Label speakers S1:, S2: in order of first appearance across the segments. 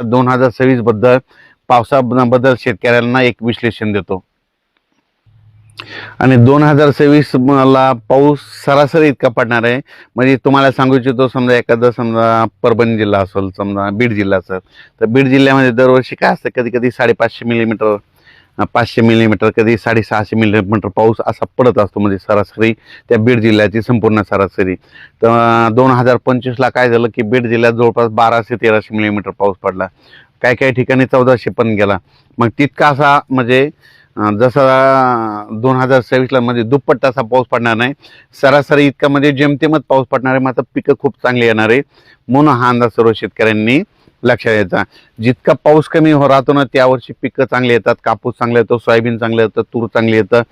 S1: 2026 बद्दल पावसाबद्दल शेतकऱ्यांना एक विश्लेषण देतो। आणि 2026 ला पाऊस सरासरी इतका पडणार आहे, म्हणजे तुम्हाला सांगू इच्छितो, समजा एखादा समजा परभणी जिल्हा असेल, समजा बीड जिल्हा असेल, तर बीड जिल्ह्यामध्ये दरवर्षी काय असतं, कधी कधी 550 मिलीमीटर, 500 मिलीमीटर, कधी 650 मिलीमीटर पाऊस असा पडत असतो, म्हणजे सरासरी त्या बीड जिल्ह्याची संपूर्ण सरासरी। तर 2025 ला काय झालं की बीड जिल्ह्यात जवळपास 1200-1300 मिलीमीटर पाऊस पडला, काही काही ठिकाणी 1400 पण गेला। मग तितका असा म्हणजे जसा 2026 ला म्हणजे दुप्पट असा पाऊस पडणार नाही, सरासरी इतका म्हणजे जेमतेमच पाऊस पडणार आहे, मात्र पिकं खूप चांगली येणार आहे, म्हणून हा अंदाज सर्व शेतकऱ्यांनी लक्षात घ्यायचा। जितका पाऊस कमी राहतो ना त्यावर्षी पिकं चांगली येतात, कापूस चांगला येतो, सोयाबीन चांगलं येतं, तूर चांगली येतं,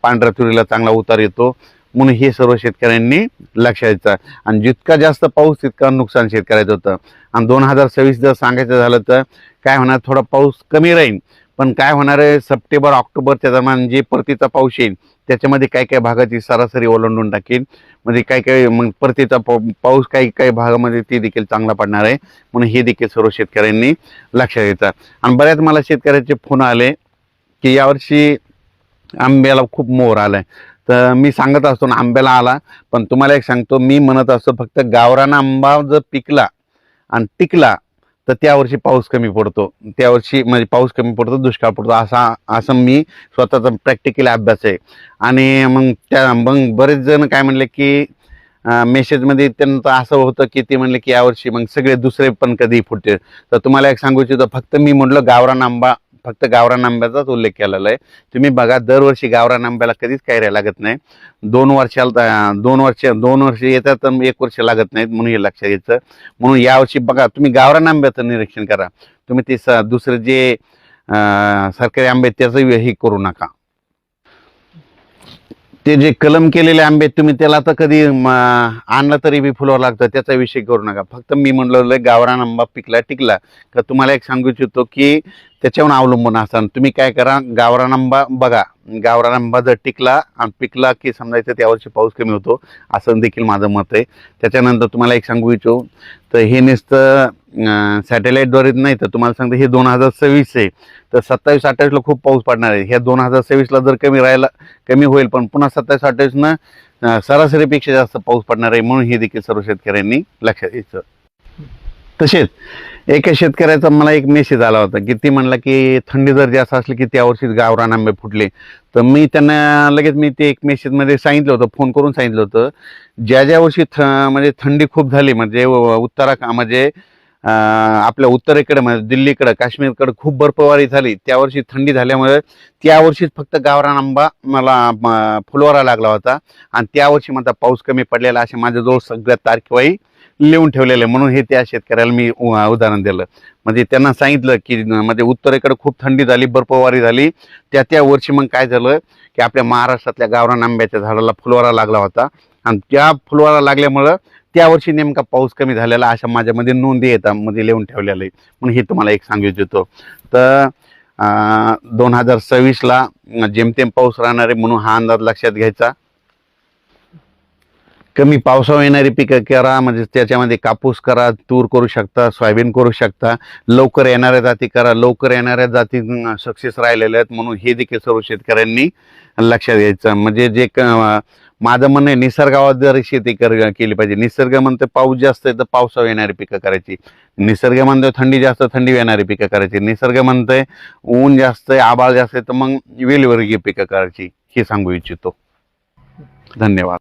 S1: पांढऱ्या तुरीला चांगला उतार येतो, म्हणून हे सर्व शेतकऱ्यांनी लक्षात घ्यायचं। आणि जितका जास्त पाऊस तितका नुकसान शेतकऱ्याचं होतं। आणि 2026 जर सांगायचं झालं तर काय होणार, थोडा पाऊस कमी राहील, पण काय होणार आहे, सप्टेंबर ऑक्टोबरच्या दरम्यान जे परतीचा पाऊस येईल त्याच्यामध्ये काही काही भागाची सरासरी ओलांडून टाकेल, म्हणजे काही काही मग परतीचा पाऊस काही काही भागामध्ये ते देखील चांगला पडणार आहे, म्हणून हे देखील सर्व शेतकऱ्यांनी लक्षात घ्यायचं। आणि बऱ्याच मला शेतकऱ्याचे फोन आले की यावर्षी आंब्याला खूप मोहर आलाय, तर मी सांगत असतो ना आंब्याला आला, पण तुम्हाला एक सांगतो, मी म्हणत असतो फक्त गावरान आंबा जर पिकला आणि टिकला तर त्यावर्षी पाऊस कमी पडतो, त्यावर्षी म्हणजे पाऊस कमी पडतो, दुष्काळ पडतो, असं मी स्वतःचा प्रॅक्टिकल अभ्यास आहे। आणि मग बरेच जण काय म्हणले की मेसेजमध्ये त्यांचं असं होतं की ते म्हणले की यावर्षी मग सगळे दुसरे पण कधी फुटते, तर तुम्हाला एक सांगू इच्छितो, फक्त मी म्हटलं गावरान आंबा, फक्त गावरान आंब्याचाच उल्लेख केलेला आहे। तुम्ही बघा दरवर्षी गावरान आंब्याला कधीच काही लागत नाही, 2 वर्ष येतात तर 1 वर्ष लागत नाहीत, म्हणून हे लक्षात घ्यायचं। म्हणून यावर्षी बघा तुम्ही गावरान आंब्याचं निरीक्षण करा, तुम्ही ते दुसरे जे सरकारी आंबे त्याचं हे करू नका, ते जे कलम केलेले आंबे तुम्ही त्याला तर कधी आणलं तरी बी फुलावर लागतं, त्याचा विषय करू नका। फक्त मी म्हणलं गावरान आंबा पिकला टिकला का तुम्हाला एक सांगू इच्छितो की त्याच्यावर अवलंबून असताना तुम्ही काय करा, गावरान आंबा बघा, गावरान आंबा जर टिकला आणि पिकला की समजायचं त्यावर्षी पाऊस कमी होतो, असं देखील माझं मत आहे। त्याच्यानंतर तुम्हाला एक सांगू इच्छितो, तर हे नुसतं सॅटेलाईटद्वारे नाही, तर तुम्हाला सांगतो हे 2026 आहे, तर 27-28 ला खूप पाऊस पडणार आहे। ह्या 2026 ला जर कमी होईल, पण पुन्हा 27-28 न सरासरीपेक्षा जास्त पाऊस पडणार आहे, म्हणून हे देखील सर्व शेतकऱ्यांनी लक्षात घ्यायचं। तसेच एका शेतकऱ्याचा मला एक मेसेज आला होता की ती म्हणला की थंडी जर जास्त असली की त्यावर्षी गावरान आंबे फुटले, तर मी त्यांना लगेच मी ते एक मेसेजमध्ये सांगितलं होतं, फोन करून सांगितलं होतं, ज्या वर्षी म्हणजे थंडी खूप झाली, म्हणजे म्हणजे आपल्या उत्तरेकडे म्हणजे दिल्लीकडे काश्मीरकडे खूप बर्फवारी झाली, त्यावर्षी थंडी झाल्यामुळे त्यावर्षीच फक्त गावरान आंबा मला फुलवारा लागला होता, आणि त्यावर्षी माझा पाऊस कमी पडलेला, असे माझ्याजवळ सगळ्या तारखेवाही लिहून ठेवलेले, म्हणून हे त्या शेतकऱ्याला मी उदाहरण दिलं। म्हणजे त्यांना सांगितलं की म्हणजे उत्तरेकडे खूप थंडी झाली, बर्फवारी झाली, त्या वर्षी मग काय झालं की आपल्या महाराष्ट्रातल्या गावरान आंब्याच्या झाडाला फुलवारा लागला होता, आणि त्या फुलवारा लागल्यामुळं त्यावर्षी नेमका पाऊस कमी झालेला, अशा माझ्यामध्ये नोंदी येतात, मध्ये लिहून ठेवलेलं आहे, म्हणून हे तुम्हाला एक सांगू इच्छितो। तर 2026 ला जेमतेम पाऊस राहणार आहे, म्हणून हा अंदाज लक्षात घ्यायचा। कमी पावसावर येणारी पिकं करा, म्हणजे त्याच्यामध्ये कापूस करा, तूर करू शकता, सोयाबीन करू शकता, लवकर येणाऱ्या जाती करा, लवकर येणाऱ्या जाती सक्सेस राहिलेल्या आहेत, म्हणून हे देखील सर्व शेतकऱ्यांनी लक्षात घ्यायचं। म्हणजे जे माझं म्हणणं आहे, निसर्गावर शेती केली पाहिजे। निसर्ग म्हणतो पाऊस जास्त आहे तर पावसावर येणारी पिकं करायची, निसर्ग म्हणतोय थंडी जास्त थंडी येणारी पिकं करायची, निसर्ग म्हणतोय ऊन जास्त आहे आभाळ जास्त आहे तर मग वेलीवर्गीय पिकं करायची, हे सांगू इच्छितो। धन्यवाद।